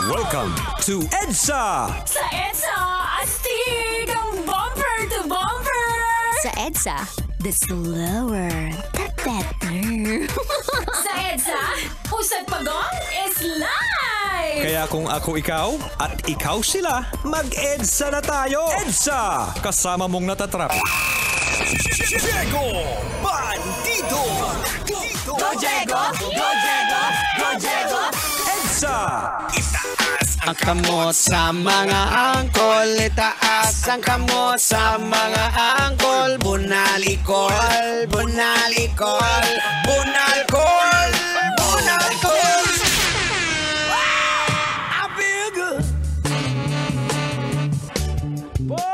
Welcome to EDSA! Sa EDSA, astig ang bumper to bumper! Sa EDSA, the slower, the better. Sa EDSA, Usad Pagong is live! Kaya kung ako ikaw at ikaw sila, mag-EDSA na tayo! EDSA! Kasama mong natatrap. Diego Bandido! Go Diego! Go Diego! Go Diego! EDSA! Ang kamot sa mga angkol, itaas ang kamot sa mga angkol. Bunalikol, bunalikol, bunalkol, bunalkol. I feel good. Kalbo!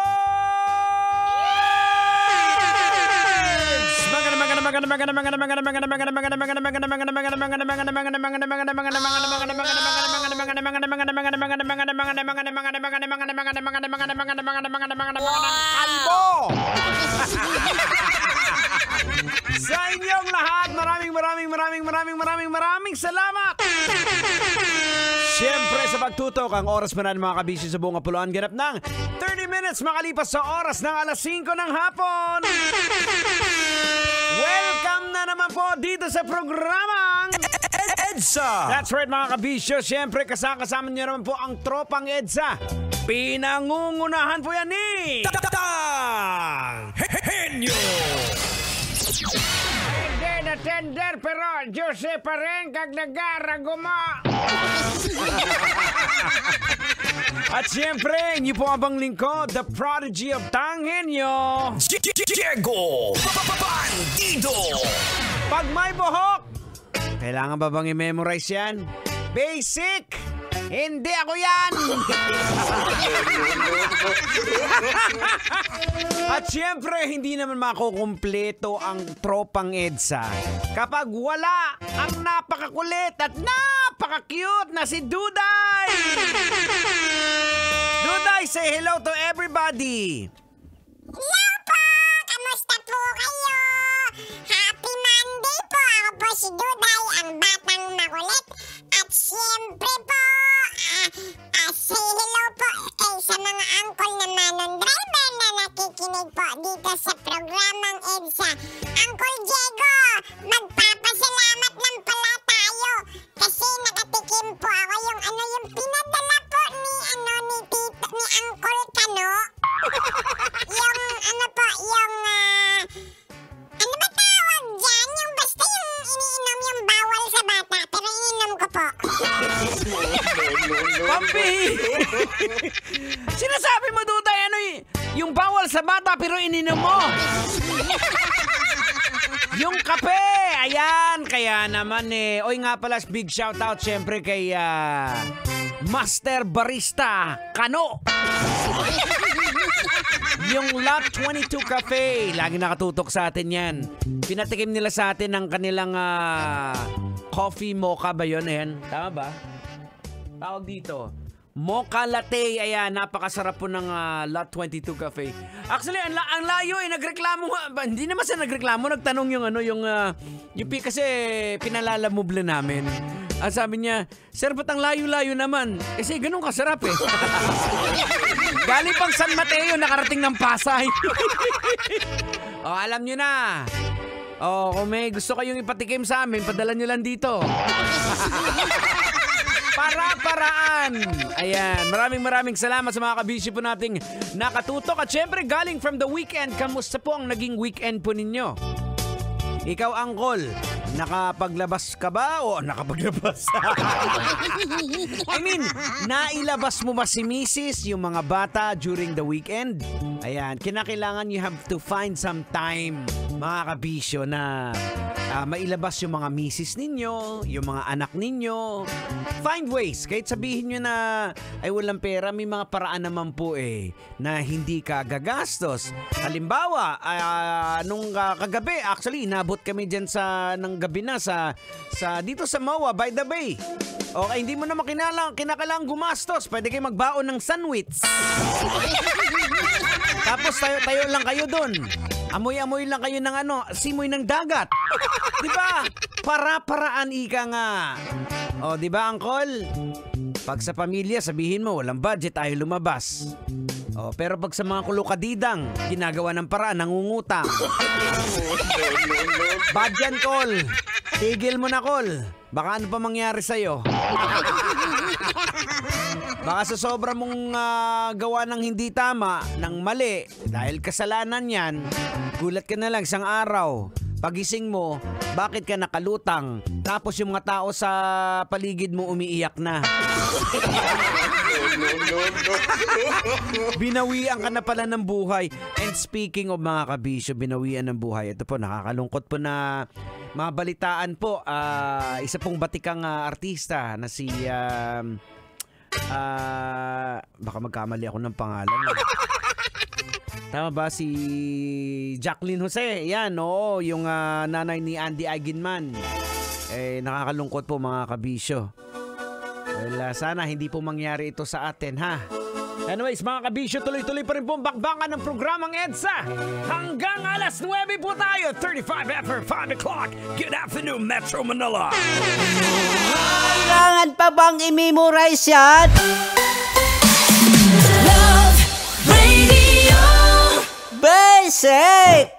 Sa inyong lahat, maraming salamat! Siyempre sa pagtutok, ang oras pa na mga kabisyo sa buong Kapuluan, ganap ng 30 minutes makalipas sa oras ng alas 5 ng hapon. Welcome na naman po dito sa programang EDSA! That's right mga kabisyo, siyempre kasama niyo naman po ang tropang EDSA. Pinangungunahan po yan ni Tang! Henyo! Tender pero Jose pa rin kag nagarago mo. At siyempre, inyo po abang lingkod, the prodigy of Tanghenyo, Diego Bandido! pag may buhok, kailangan ba bang i-memorize yan? Basic! Hindi ako yan! At siyempre, hindi naman makukumpleto ang tropang EDSA kapag wala ang napakakulit at napaka-cute na si Duday! Duday, say hello to everybody! Hello po! Kamusta po kayo? Happy Monday po! Ako po si Duday, ang batang makulit. At siyempre po, say hello po sa mga angkol na manong driver na nakikinig po dito sa programang EDSA. Uncle Diego, magpapasalamat lang pala tayo kasi nakatikim po ako yung pinadala po ni Tito, ni Uncle Kano. Ano ba tawag dyan? Yung basta yung iniinom yung bawal sa bata, pero iniinom ko po. Pampi! Sinasabi mo, Duday, yung bawal sa bata pero ininom mo. Yung kape, ayan, kaya naman Oy nga pala, big shoutout syempre kay Master Barista Kano. Yung Lot 22 Cafe, lagi nakatutok sa atin yan. Pinatikim nila sa atin ng kanilang coffee mocha ba yun? Ayan, tama ba? Tawag dito. Mocha latte, ayan, napakasarap po ng Lot 22 Cafe. Actually, ang layo nagreklamo nga. Hindi naman siya nagreklamo, nagtanong yung kasi pinalalamove namin. Sabi niya, sir, ba't ang layo-layo naman? Kasi ganun kasarap Galing pang San Mateo, nakarating ng Pasay. Alam nyo na. Kung may gusto kayong ipatikim sa amin, padala nyo lang dito. Para-paraan. Ayan, maraming salamat sa mga kabisyo po nating nakatutok. At syempre, galing from the weekend, kamusta po ang naging weekend po ninyo? Ikaw, Angkol, nakapaglabas ka ba? O nakapaglabas? I mean, nailabas mo ba si Mrs., yung mga bata during the weekend? Ayan, kinakailangan you have to find some time, mga kabisyo, na mailabas yung mga misis ninyo, yung mga anak ninyo. Find ways. Kahit sabihin nyo na ay walang pera, may mga paraan naman po na hindi ka gagastos. Halimbawa, nung kagabi, actually, inabot kami dyan ng gabi na sa dito sa Mawa, by the Bay. Okay, hindi mo naman kinakailangan gumastos. Pwede kayo magbaon ng sandwich. Tapos tayo lang kayo dun. Amoy-amoy lang kayo ng simoy ng dagat. Diba? Para-paraan ika nga. O, diba, Angkol? Pag sa pamilya, sabihin mo, walang budget, ayaw lumabas. Pero pag sa mga kulukadidang, ginagawa ng paraan, nangungutang. Bad yan, Col. Tigil mo na, Col. Baka ano pa mangyari sa'yo. Baka sa sobra mong gawa ng hindi tama, ng mali, dahil kasalanan yan, gulat ka na lang isang araw. Pagising mo, bakit ka nakalutang? Tapos yung mga tao sa paligid mo umiiyak na. Binawian ka na pala ng buhay. And speaking of mga kabisyo, binawian ng buhay. Ito po, nakakalungkot po na mabalitaan po. Isa pong batikang artista na si... baka magkamali ako ng pangalan. Tama ba? Si Jacqueline Jose. Yan, oo. Yung nanay ni Andy Eigenman. Nakakalungkot po mga kabisyo. Well, sana hindi po mangyari ito sa atin, ha? Anyways, mga kabisyo, tuloy-tuloy pa rin po ang bakbakan ng programang EDSA. Hanggang alas 9 po tayo. 35 after 5 o'clock. Good afternoon, Metro Manila. Kailangan pa bang i-memorize yan? Love Radio. Basic!